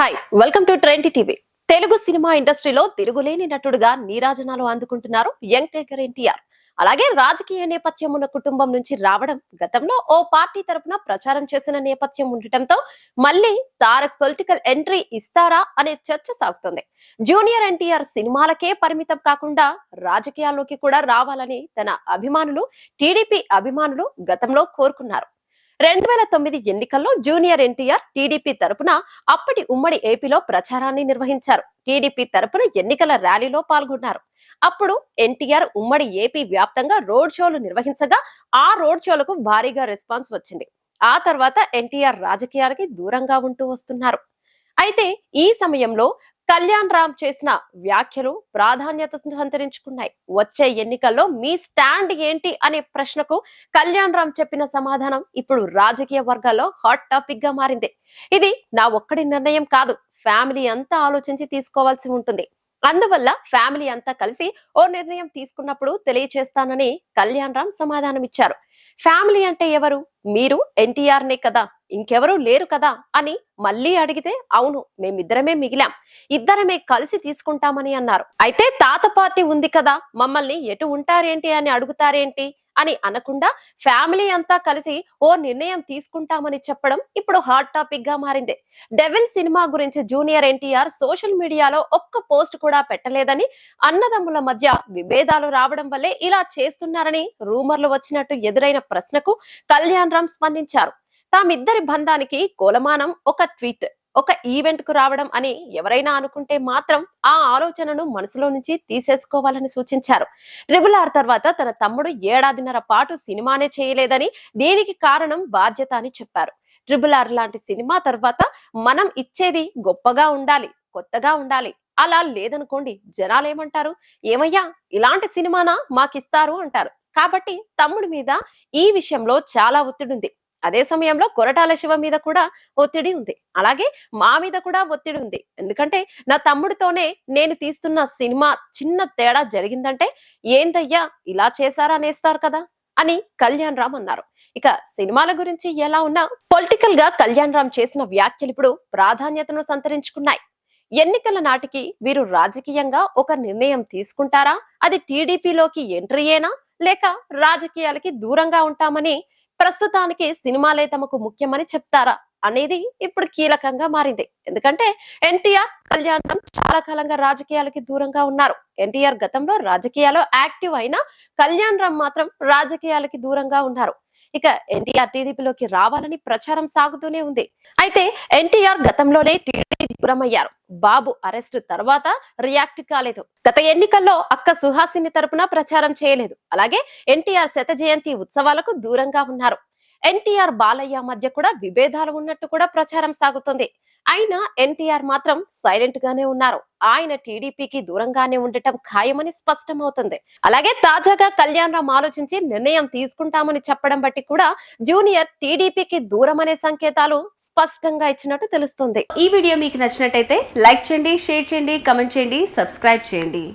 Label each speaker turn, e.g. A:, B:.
A: Hi welcome to trend TV. Telugu cinema ఇండస్ట్రీలో తిరుగులేని నటుడుగా నీరాజనాలు అందుకుంటున్నారు యంగ్ టైగర్ ఎన్టీఆర్. అలాగే రాజకీయ నేపథ్యం ఉన్న కుటుంబం నుంచి రావడం, గతంలో ఓ పార్టీ తరపున ప్రచారం చేసిన నేపథ్యం ఉండటంతో మళ్ళీ తారక్ పొలిటికల్ ఎంట్రీ ఇస్తారా అనే చర్చ సాగుతుంది. జూనియర్ ఎన్టీఆర్ సినిమాలకే పరిమితం కాకుండా రాజకీయాల్లోకి కూడా రావాలని తన అభిమానులు, టీడీపీ అభిమానులు గతంలో కోరుకున్నారు. 2009 ఎన్నికల్లో జూనియర్ ఎన్టీఆర్ టీడీపీ తరపున అప్పటి ఉమ్మడి ఏపీలో ప్రచారాన్ని నిర్వహించారు. టీడీపీ తరపున ఎన్నికల ర్యాలీలో పాల్గొన్నారు. అప్పుడు ఎన్టీఆర్ ఉమ్మడి ఏపీ వ్యాప్తంగా రోడ్ షోలు నిర్వహించగా ఆ రోడ్ షోలకు భారీగా రెస్పాన్స్ వచ్చింది. ఆ తర్వాత ఎన్టీఆర్ రాజకీయాలకి దూరంగా ఉంటూ వస్తున్నారు. అయితే ఈ సమయంలో కళ్యాణ్ రామ్ చేసిన వ్యాఖ్యలు ప్రాధాన్యత సంతరించుకున్నాయి. వచ్చే ఎన్నికల్లో మీ స్టాండ్ ఏంటి అనే ప్రశ్నకు కళ్యాణ్ రామ్ చెప్పిన సమాధానం ఇప్పుడు రాజకీయ వర్గాల్లో హాట్ టాపిక్ గా మారింది. ఇది నా ఒక్కడి నిర్ణయం కాదు, ఫ్యామిలీ అంతా ఆలోచించి తీసుకోవాల్సి ఉంటుంది. అందువల్ల ఫ్యామిలీ అంతా కలిసి ఓ నిర్ణయం తీసుకున్నప్పుడు తెలియచేస్తానని కళ్యాణ్ రామ్ సమాధానం ఇచ్చారు. ఫ్యామిలీ అంటే ఎవరు? మీరు ఎన్టీఆర్ నే కదా, ఇంకెవరూ లేరు కదా అని మళ్ళీ అడిగితే అవును, మేమిద్దరమే మిగిలాం, ఇద్దరమే కలిసి తీసుకుంటామని అన్నారు. అయితే తాత పార్టీ ఉంది కదా, మమ్మల్ని ఎటు ఉంటారేంటి అని అడుగుతారేంటి అని అనకుండా ఫ్యామిలీ అంతా కలిసి ఓ నిర్ణయం తీసుకుంటామని చెప్పడం ఇప్పుడు హాట్ టాపిక్ గా మారింది. డెవిల్ సినిమా గురించి జూనియర్ ఎన్టీఆర్ సోషల్ మీడియాలో ఒక్క పోస్ట్ కూడా పెట్టలేదని, అన్నదమ్ముల మధ్య విభేదాలు రావడం వల్లే ఇలా చేస్తున్నారని రూమర్లు వచ్చినట్టు ఎదురైన ప్రశ్నకు కళ్యాణ్ రామ్ స్పందించారు. తామిద్దరి బంధానికి కొలమానం ఒక ట్వీట్, ఒక ఈవెంట్ కు రావడం అని ఎవరైనా అనుకుంటే మాత్రం ఆ ఆలోచనను మనసులో నుంచి తీసేసుకోవాలని సూచించారు. RRR తర్వాత తన తమ్ముడు ఏడాదిన్నర పాటు సినిమానే చేయలేదని, దీనికి కారణం బాధ్యత అని చెప్పారు. RRR లాంటి సినిమా తర్వాత మనం ఇచ్చేది గొప్పగా ఉండాలి, కొత్తగా ఉండాలి. అలా లేదనుకోండి జనాలేమంటారు, ఏమయ్యా ఇలాంటి సినిమానా మాకిస్తారు అంటారు. కాబట్టి తమ్ముడి మీద ఈ విషయంలో చాలా ఒత్తిడి ఉంది. అదే సమయంలో కొరటాల శివ మీద కూడా ఒత్తిడి ఉంది. అలాగే మా మీద కూడా ఒత్తిడి ఉంది. ఎందుకంటే నా తమ్ముడితోనే నేను తీస్తున్న సినిమా చిన్న తేడా జరిగిందంటే ఏందయ్యా ఇలా చేశారా అనేస్తారు కదా అని కళ్యాణ్ రామ్ అన్నారు. ఇక సినిమాల గురించి ఎలా ఉన్నా పొలిటికల్ గా కళ్యాణ్ రామ్ చేసిన వ్యాఖ్యలు ఇప్పుడు ప్రాధాన్యతను సంతరించుకున్నాయి. ఎన్నికల నాటికి వీరు రాజకీయంగా ఒక నిర్ణయం తీసుకుంటారా? అది టీడీపీలోకి ఎంట్రీయేనా, లేక రాజకీయాలకి దూరంగా ఉంటామని, ప్రస్తుతానికి సినిమాలే తమకు ముఖ్యమని చెప్తారా అనేది ఇప్పుడు కీలకంగా మారింది. ఎందుకంటే ఎన్టీఆర్, కళ్యాణ్ రామ్ చాలా కాలంగా రాజకీయాలకి దూరంగా ఉన్నారు. ఎన్టీఆర్ గతంలో రాజకీయాల్లో యాక్టివ్ అయినా కళ్యాణ్ రామ్ మాత్రం రాజకీయాలకి దూరంగా ఉన్నారు. ఇక ఎన్టీఆర్ టీడీపీలోకి రావాలని ప్రచారం సాగుతూనే ఉంది. అయితే ఎన్టీఆర్ గతంలోనే టీడీపీ దూరమయ్యారు. బాబు అరెస్టు తర్వాత రియాక్ట్ కాలేదు. గత ఎన్నికల్లో అక్క సుహాసిని తరపున ప్రచారం చేయలేదు. అలాగే ఎన్టీఆర్ శత జయంతి ఉత్సవాలకు దూరంగా ఉన్నారు. ఎన్టీఆర్ బాలయ్య మధ్య కూడా విభేదాలు ఉన్నట్టు కూడా ప్రచారం సాగుతుంది. అయినా ఎన్టీఆర్ మాత్రం సైలెంట్ గానే ఉన్నారు. ఆయన టీడీపీకి దూరంగానే ఉండటం ఖాయమని స్పష్టమవుతుంది. అలాగే తాజాగా కళ్యాణ్ రామ్ ఆలోచించి నిర్ణయం తీసుకుంటామని చెప్పడం బట్టి కూడా జూనియర్ టీడీపీకి దూరం అనే సంకేతాలు స్పష్టంగా ఇచ్చినట్టు తెలుస్తుంది. ఈ వీడియో మీకు నచ్చినట్టయితే లైక్ చేయండి, షేర్ చేయండి, కమెంట్ చేయండి, సబ్స్క్రైబ్ చేయండి.